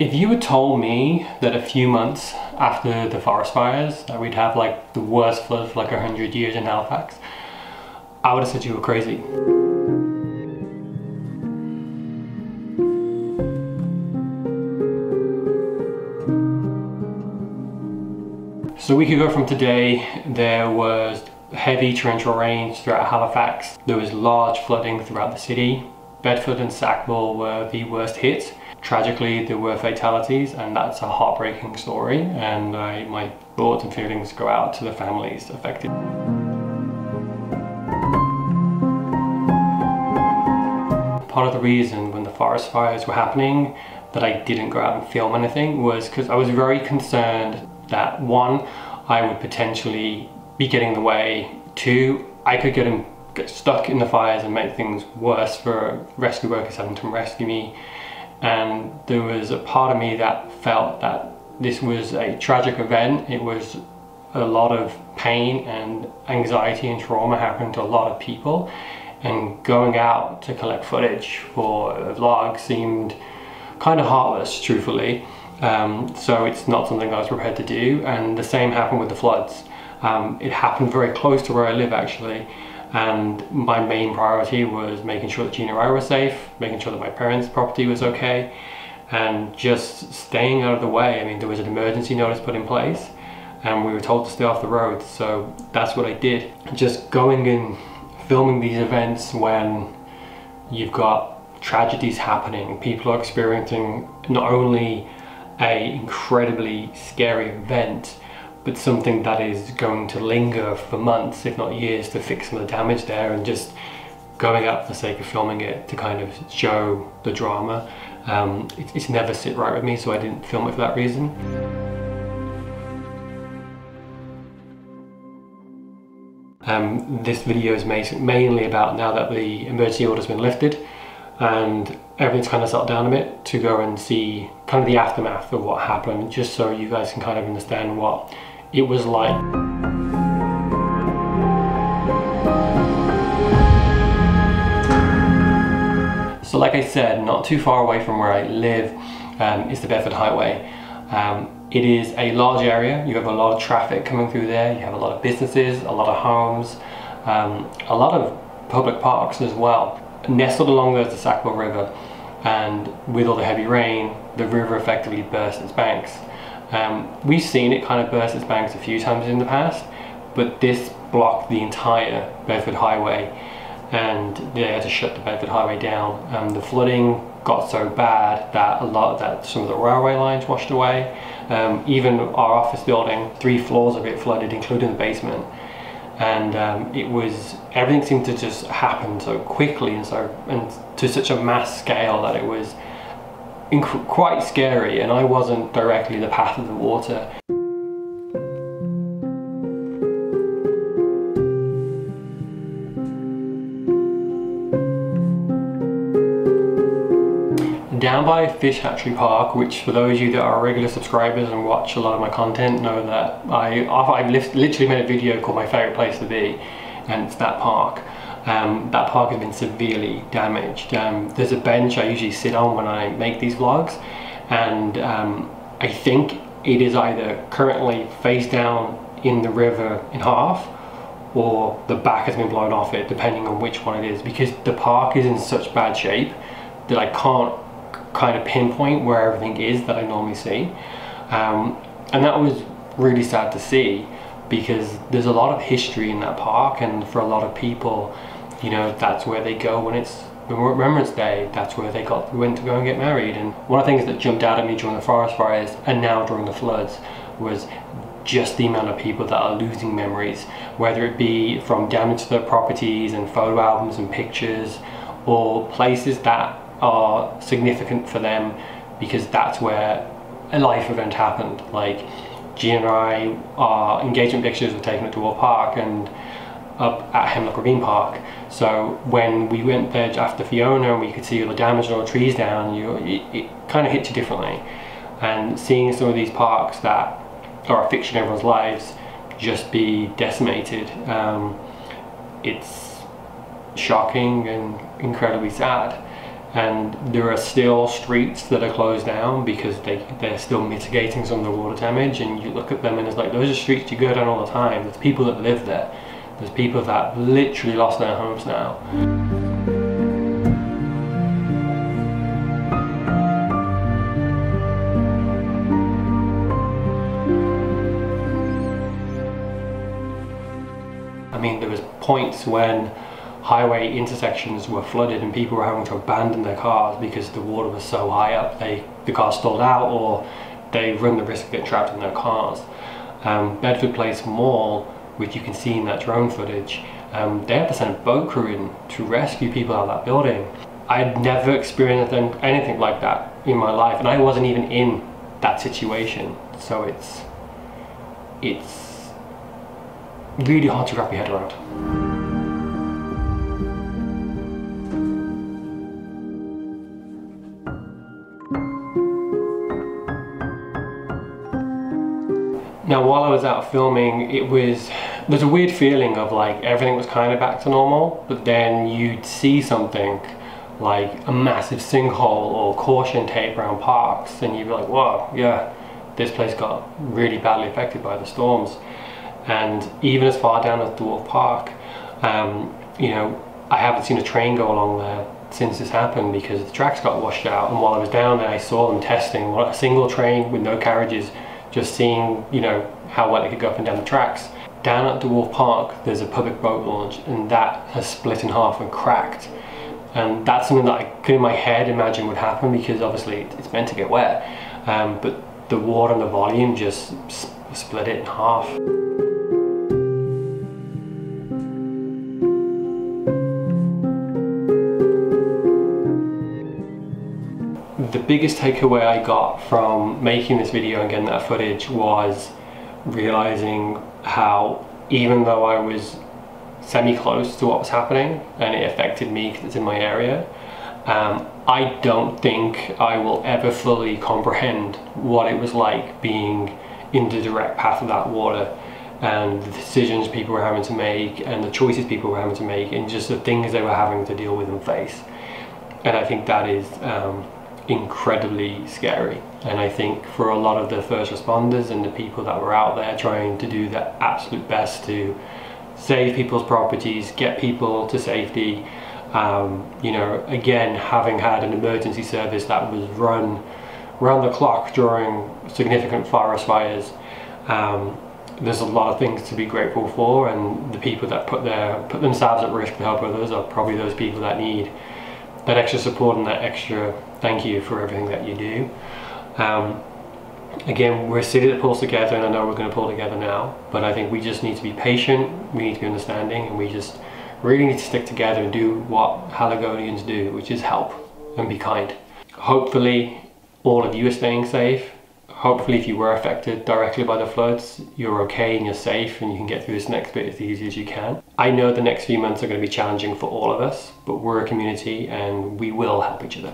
If you had told me that a few months after the forest fires that we'd have like the worst flood for like 100 years in Halifax, I would have said you were crazy. So a week ago from today, there was heavy torrential rains throughout Halifax. There was large flooding throughout the city. Bedford and Sackville were the worst hit. Tragically, there were fatalities, and that's a heartbreaking story, and my thoughts and feelings go out to the families affected. Part of the reason when the forest fires were happening that I didn't go out and film anything was because I was very concerned that one, I would potentially be getting in the way, two, I could get stuck in the fires and make things worse for rescue workers having to rescue me. And there was a part of me that felt that this was a tragic event. It was a lot of pain and anxiety and trauma happened to a lot of people, and going out to collect footage for a vlog seemed kind of heartless, truthfully. So it's not something I was prepared to do, and the same happened with the floods. It happened very close to where I live actually, and my main priority was making sure that Gina and I were safe, making sure that my parents' property was okay, and just staying out of the way. I mean, there was an emergency notice put in place and we were told to stay off the road, so that's what I did. Just going and filming these events when you've got tragedies happening, people are experiencing not only an incredibly scary event, but something that is going to linger for months, if not years, to fix some of the damage there, and just going out for the sake of filming it to kind of show the drama. It's never sit right with me, so I didn't film it for that reason. This video is mainly about now that the emergency order's been lifted and everything's kind of settled down a bit, to go and see kind of the aftermath of what happened, just so you guys can kind of understand what it was like. So like I said, not too far away from where I live is the Bedford Highway. It is a large area. You have a lot of traffic coming through there. You have a lot of businesses, a lot of homes, a lot of public parks as well. Nestled along the Sackville River, and with all the heavy rain, the river effectively burst its banks. We've seen it kind of burst its banks a few times in the past, but this blocked the entire Bedford Highway, and they had to shut the Bedford Highway down. The flooding got so bad that some of the railway lines washed away. Even our office building, 3 floors of it flooded, including the basement. And everything seemed to just happen so quickly and to such a mass scale that it was quite scary, and I wasn't directly the path of the water. Down by Hatchery Park, which for those of you that are regular subscribers and watch a lot of my content know that I've literally made a video called My Favourite Place to Be, and it's that park. That park has been severely damaged. There's a bench I usually sit on when I make these vlogs, and I think it is either currently face down in the river in half, or the back has been blown off it, depending on which one it is, because the park is in such bad shape that I can't kind of pinpoint where everything is that I normally see. And that was really sad to see, because there's a lot of history in that park, and for a lot of people, you know, that's where they go when it's Remembrance Day. That's where they went to go and get married. And one of the things that jumped out at me during the forest fires and now during the floods was just the amount of people that are losing memories, whether it be from damage to their properties and photo albums and pictures, or places that are significant for them because that's where a life event happened. Like Gina and I, our engagement pictures were taken at Dewolf Park and up at Hemlock Ravine Park. So when we went there after Fiona and we could see all the damage and all the trees down, it kind of hit you differently. And seeing some of these parks that are a fixture in everyone's lives just be decimated, it's shocking and incredibly sad. and there are still streets that are closed down because they're still mitigating some of the water damage, and you look at them and it's like, those are streets you go down all the time. There's people that live there. There's people that literally lost their homes now. I mean, there was points when highway intersections were flooded and people were having to abandon their cars because the water was so high up. The cars stalled out, or they run the risk of getting trapped in their cars. Bedford Place Mall, which you can see in that drone footage, they had to send a boat crew in to rescue people out of that building. I'd never experienced anything like that in my life, and I wasn't even in that situation. So it's really hard to wrap your head around. Now, while I was out filming, there's a weird feeling of like everything was kind of back to normal, but then you'd see something like a massive sinkhole or caution tape around parks, and you'd be like, whoa, yeah, this place got really badly affected by the storms. And even as far down as Dewolf Park, you know, I haven't seen a train go along there since this happened because the tracks got washed out. And while I was down there, I saw them testing a single train with no carriages, just seeing, you know, how well it could go up and down the tracks. Down at Dewolf Park, there's a public boat launch, and that has split in half and cracked. And that's something that I could in my head imagine would happen, because obviously it's meant to get wet. But the water and the volume just split it in half. The biggest takeaway I got from making this video and getting that footage was realizing how, even though I was semi-close to what was happening and it affected me because it's in my area, I don't think I will ever fully comprehend what it was like being in the direct path of that water, and the decisions people were having to make and the choices people were having to make, and just the things they were having to deal with and face. And I think that is incredibly scary. And I think for a lot of the first responders and the people that were out there trying to do their absolute best to save people's properties, get people to safety, you know, again, having had an emergency service that was run round the clock during significant forest fires, there's a lot of things to be grateful for, and the people that put themselves at risk to help others are probably those people that need that extra support and that extra thank you for everything that you do. Again, we're sitting at pulls together, and I know we're going to pull together now, but I think we just need to be patient, we need to be understanding, and we just really need to stick together and do what Haligonians do, which is help and be kind. Hopefully all of you are staying safe. Hopefully if you were affected directly by the floods, you're okay and you're safe and you can get through this next bit as easy as you can. I know the next few months are going to be challenging for all of us, but we're a community and we will help each other.